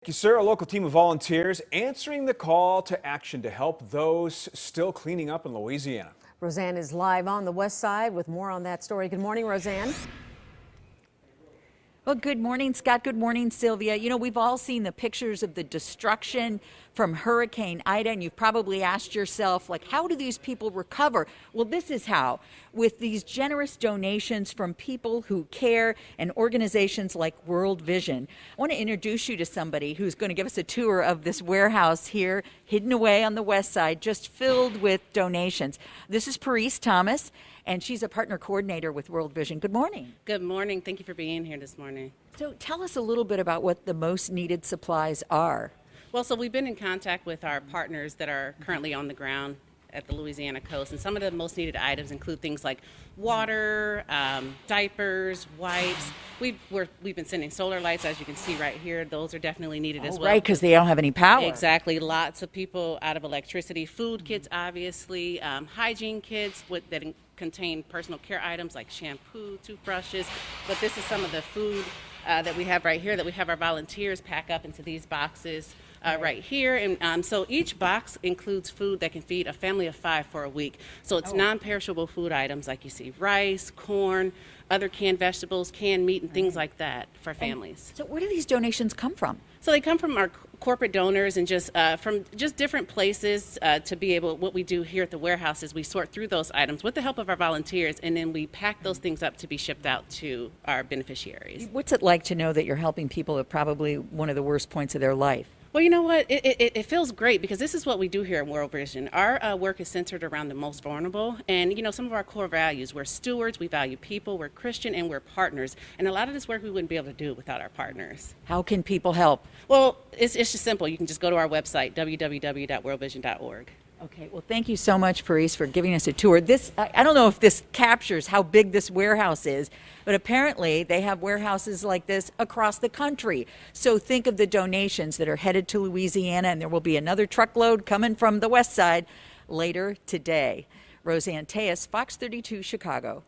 Thank you, sir. A local team of volunteers answering the call to action to help those still cleaning up in Louisiana. Roseanne is live on the west side with more on that story. Good morning, Roseanne. Well, good morning, Scott. Good morning, Sylvia. You know, we've all seen the pictures of the destruction from Hurricane Ida, and you've probably asked yourself, like, how do these people recover? Well, this is how. With these generous donations from people who care and organizations like World Vision. I want to introduce you to somebody who's going to give us a tour of this warehouse here, hidden away on the west side, just filled with donations. This is Parise Thomas, and she's a partner coordinator with World Vision. Good morning. Good morning. Thank you for being here this morning. So tell us a little bit about what the most needed supplies are. Well, so we've been in contact with our partners that are currently on the ground at the Louisiana coast, and some of the most needed items include things like water, diapers, wipes. We've been sending solar lights, as you can see right here. Those are definitely needed as well. Right, because they don't have any power. Exactly. Lots of people out of electricity. Food kits, obviously. Hygiene kits that contain personal care items like shampoo, toothbrushes. But this is some of the food that we have right here that we have our volunteers pack up into these boxes right here. And so each box includes food that can feed a family of 5 for a week. So it's non-perishable food items like you see rice, corn, other canned vegetables, canned meat, and things like that for families. So where do these donations come from? So they come from our corporate donors and just from just different places to be able, what we do here at the warehouse is we sort through those items with the help of our volunteers, and then we pack those things up to be shipped out to our beneficiaries. What's it like to know that you're helping people at probably one of the worst points of their life? Well, you know what? It feels great because this is what we do here at World Vision. Our work is centered around the most vulnerable, and you know, some of our core values. We're stewards, we value people, we're Christian, and we're partners. And a lot of this work we wouldn't be able to do without our partners. How can people help? Well, it's just simple. You can just go to our website, www.worldvision.org. Okay, well, thank you so much, Parise, for giving us a tour. I don't know if this captures how big this warehouse is, but apparently they have warehouses like this across the country. So think of the donations that are headed to Louisiana, and there will be another truckload coming from the west side later today. Roseanne Tejas, Fox 32, Chicago.